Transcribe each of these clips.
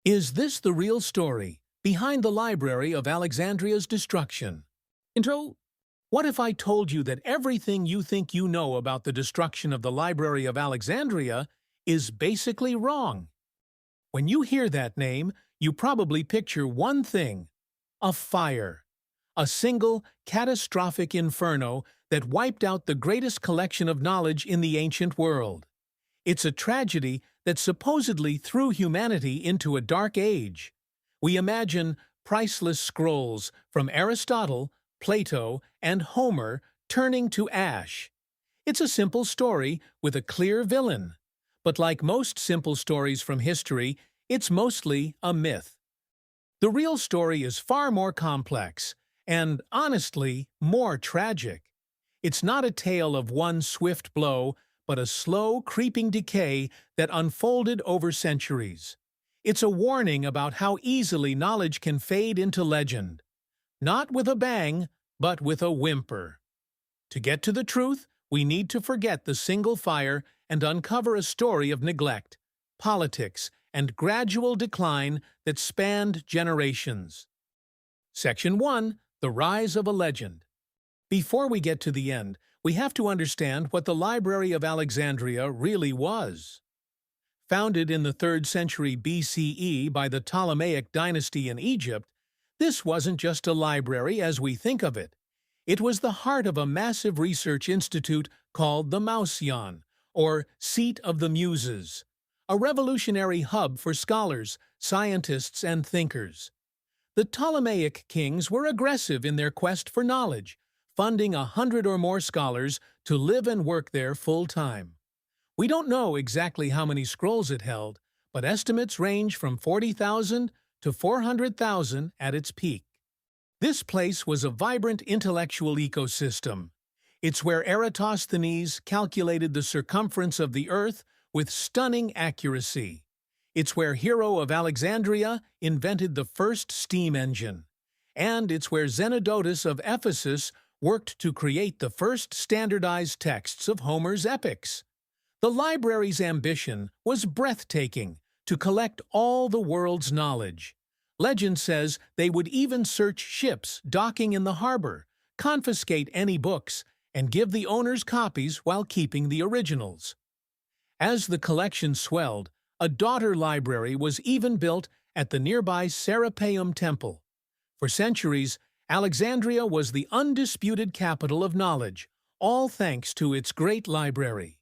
Is this the real story behind the Library of Alexandria's destruction? Intro. What if I told you that everything you think you know about the destruction of the Library of Alexandria is basically wrong? When you hear that name, you probably picture one thing: a fire. A single, catastrophic inferno that wiped out the greatest collection of knowledge in the ancient world. It's a tragedy that supposedly threw humanity into a dark age. We imagine priceless scrolls from Aristotle, Plato, and Homer turning to ash. It's a simple story with a clear villain. But like most simple stories from history, it's mostly a myth. The real story is far more complex and, honestly, more tragic. It's not a tale of one swift blow, but a slow, creeping decay that unfolded over centuries. It's a warning about how easily knowledge can fade into legend. Not with a bang, but with a whimper. To get to the truth, we need to forget the single fire and uncover a story of neglect, politics, and gradual decline that spanned generations. Section 1. The Rise of a Legend. Before we get to the end, we have to understand what the Library of Alexandria really was. Founded in the 3rd century BCE by the Ptolemaic dynasty in Egypt, this wasn't just a library as we think of it. It was the heart of a massive research institute called the Mouseion, or Seat of the Muses, a revolutionary hub for scholars, scientists, and thinkers. The Ptolemaic kings were aggressive in their quest for knowledge, funding 100 or more scholars to live and work there full-time. We don't know exactly how many scrolls it held, but estimates range from 40,000 to 400,000 at its peak. This place was a vibrant intellectual ecosystem. It's where Eratosthenes calculated the circumference of the Earth with stunning accuracy. It's where Hero of Alexandria invented the first steam engine. And it's where Zenodotus of Ephesus worked to create the first standardized texts of Homer's epics. The library's ambition was breathtaking: to collect all the world's knowledge. Legend says they would even search ships docking in the harbor, confiscate any books, and give the owners copies while keeping the originals. As the collection swelled, a daughter library was even built at the nearby Serapeum Temple. For centuries, Alexandria was the undisputed capital of knowledge, all thanks to its great library.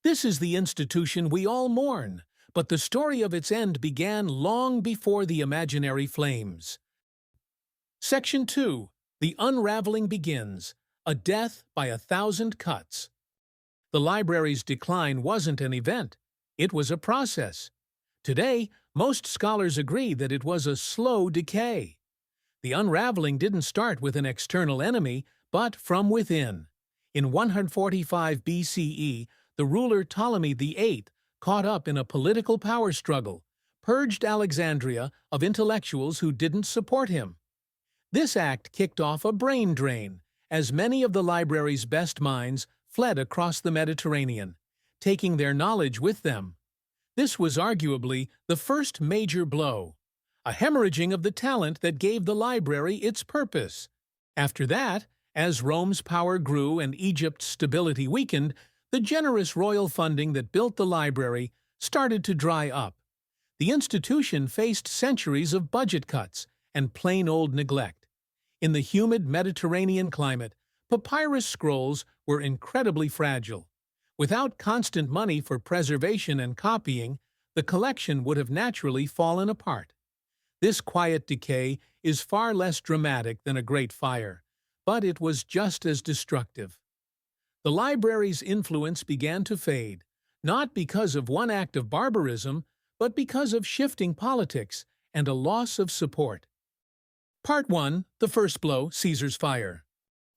This is the institution we all mourn, but the story of its end began long before the imaginary flames. Section 2. The Unraveling Begins. A Death by 1,000 Cuts. The library's decline wasn't an event. It was a process. Today, most scholars agree that it was a slow decay. The unraveling didn't start with an external enemy, but from within. In 145 BCE, the ruler Ptolemy VIII, caught up in a political power struggle, purged Alexandria of intellectuals who didn't support him. This act kicked off a brain drain, as many of the library's best minds fled across the Mediterranean, taking their knowledge with them. This was arguably the first major blow, a hemorrhaging of the talent that gave the library its purpose. After that, as Rome's power grew and Egypt's stability weakened, the generous royal funding that built the library started to dry up. The institution faced centuries of budget cuts and plain old neglect. In the humid Mediterranean climate, papyrus scrolls were incredibly fragile. Without constant money for preservation and copying, the collection would have naturally fallen apart. This quiet decay is far less dramatic than a great fire, but it was just as destructive. The library's influence began to fade, not because of one act of barbarism, but because of shifting politics and a loss of support. Part 1. The First Blow, Caesar's Fire.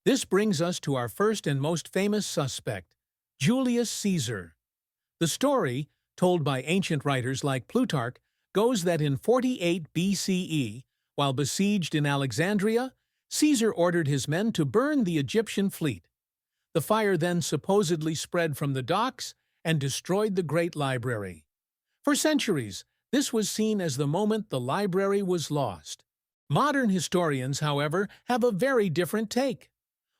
This brings us to our first and most famous suspect, Julius Caesar. The story, told by ancient writers like Plutarch, goes that in 48 BCE, while besieged in Alexandria, Caesar ordered his men to burn the Egyptian fleet. The fire then supposedly spread from the docks and destroyed the great library. For centuries, This was seen as the moment the library was lost. Modern historians, however, have a very different take.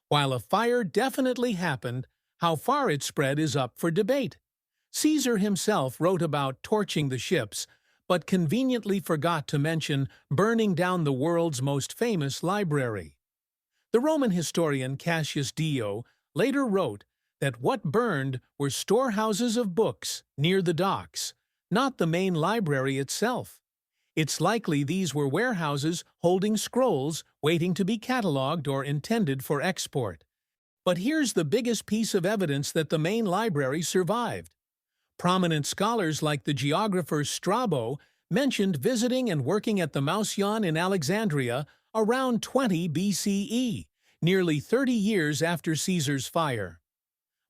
While a fire definitely happened, how far it spread is up for debate. Caesar himself wrote about torching the ships, but conveniently forgot to mention burning down the world's most famous library. The Roman historian Cassius Dio later wrote that what burned were storehouses of books near the docks, not the main library itself. It's likely these were warehouses holding scrolls waiting to be cataloged or intended for export. But here's the biggest piece of evidence that the main library survived. Prominent scholars like the geographer Strabo mentioned visiting and working at the Mouseion in Alexandria around 20 BCE, nearly 30 years after Caesar's fire.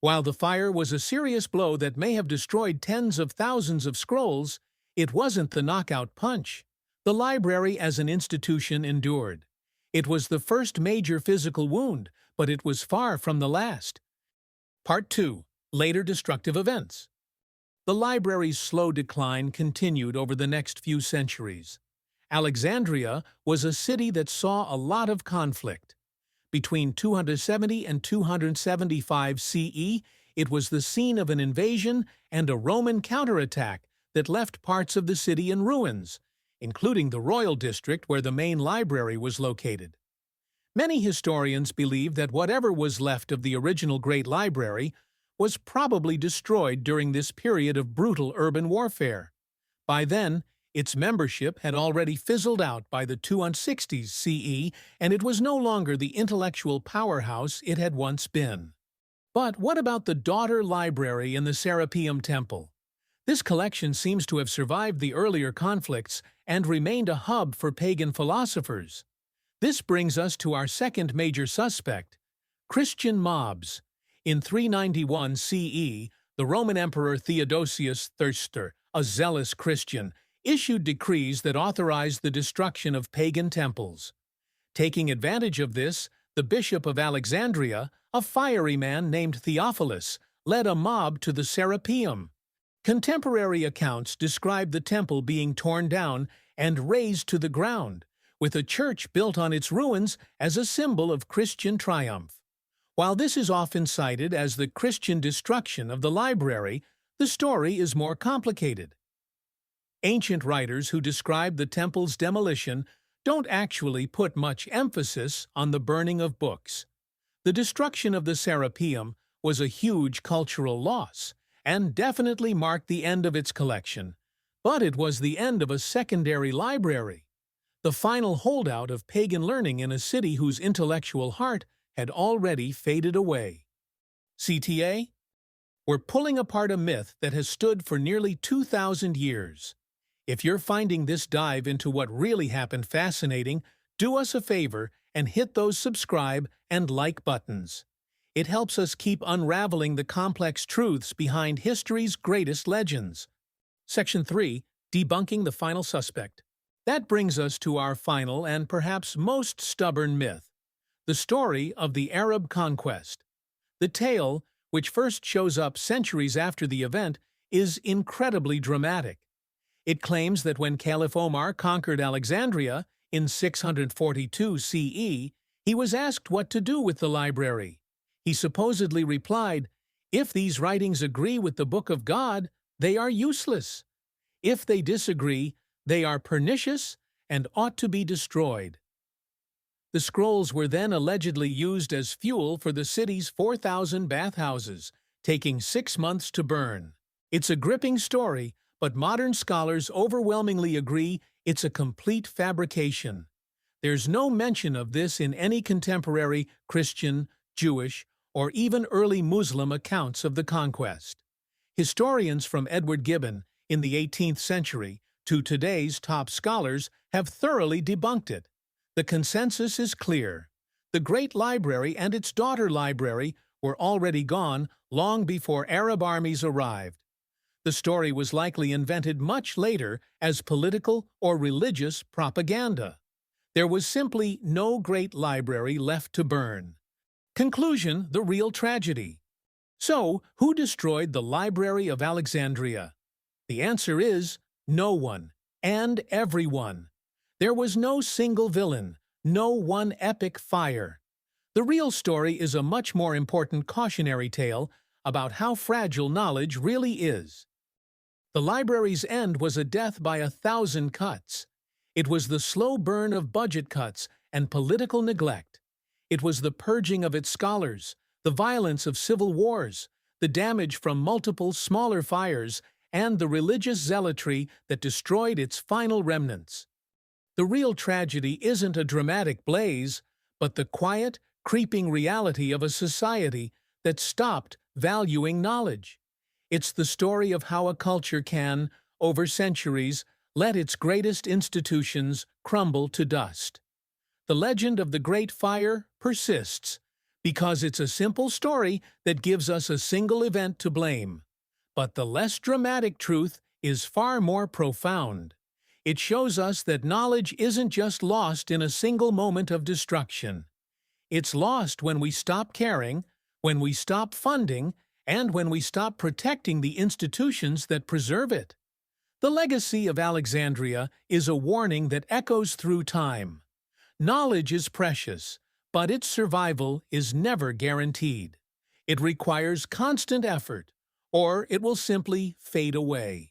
While the fire was a serious blow that may have destroyed tens of thousands of scrolls, it wasn't the knockout punch. The library as an institution endured. It was the first major physical wound, but it was far from the last. Part 2. Later destructive events. The library's slow decline continued over the next few centuries. Alexandria was a city that saw a lot of conflict. Between 270 and 275 CE, it was the scene of an invasion and a Roman counterattack that left parts of the city in ruins, including the royal district where the main library was located. Many historians believe that whatever was left of the original Great Library was probably destroyed during this period of brutal urban warfare. By then, its membership had already fizzled out by the 260s CE, and it was no longer the intellectual powerhouse it had once been. But what about the daughter library in the Serapeum Temple? This collection seems to have survived the earlier conflicts and remained a hub for pagan philosophers. This brings us to our second major suspect, Christian mobs. In 391 CE, the Roman Emperor Theodosius III, a zealous Christian, issued decrees that authorized the destruction of pagan temples. Taking advantage of this, the Bishop of Alexandria, a fiery man named Theophilus, led a mob to the Serapeum. Contemporary accounts describe the temple being torn down and razed to the ground, with a church built on its ruins as a symbol of Christian triumph. While this is often cited as the Christian destruction of the library, the story is more complicated. Ancient writers who describe the temple's demolition don't actually put much emphasis on the burning of books. The destruction of the Serapeum was a huge cultural loss, and definitely marked the end of its collection. But it was the end of a secondary library, the final holdout of pagan learning in a city whose intellectual heart had already faded away. CTA? We're pulling apart a myth that has stood for nearly 2,000 years. If you're finding this dive into what really happened fascinating, do us a favor and hit those subscribe and like buttons. It helps us keep unraveling the complex truths behind history's greatest legends. Section 3. Debunking the final suspect. That brings us to our final and perhaps most stubborn myth, the story of the Arab conquest. The tale, which first shows up centuries after the event, is incredibly dramatic. It claims that when Caliph Omar conquered Alexandria in 642 CE, he was asked what to do with the library. He supposedly replied, "If these writings agree with the Book of God, they are useless. If they disagree, they are pernicious and ought to be destroyed." The scrolls were then allegedly used as fuel for the city's 4,000 bathhouses, taking 6 months to burn. It's a gripping story, but modern scholars overwhelmingly agree it's a complete fabrication. There's no mention of this in any contemporary Christian, Jewish, or even early Muslim accounts of the conquest. Historians from Edward Gibbon in the 18th century to today's top scholars have thoroughly debunked it. The consensus is clear. The Great Library and its daughter library were already gone long before Arab armies arrived. The story was likely invented much later as political or religious propaganda. There was simply no great library left to burn. Conclusion: the real tragedy. So, who destroyed the Library of Alexandria? The answer is no one, and everyone. There was no single villain, no one epic fire. The real story is a much more important cautionary tale about how fragile knowledge really is. The library's end was a death by 1,000 cuts. It was the slow burn of budget cuts and political neglect. It was the purging of its scholars, the violence of civil wars, the damage from multiple smaller fires, and the religious zealotry that destroyed its final remnants. The real tragedy isn't a dramatic blaze, but the quiet, creeping reality of a society that stopped valuing knowledge. It's the story of how a culture can, over centuries, let its greatest institutions crumble to dust. The legend of the Great Fire persists, because it's a simple story that gives us a single event to blame. But the less dramatic truth is far more profound. It shows us that knowledge isn't just lost in a single moment of destruction. It's lost when we stop caring, when we stop funding, and when we stop protecting the institutions that preserve it. The legacy of Alexandria is a warning that echoes through time. Knowledge is precious, but its survival is never guaranteed. It requires constant effort, or it will simply fade away.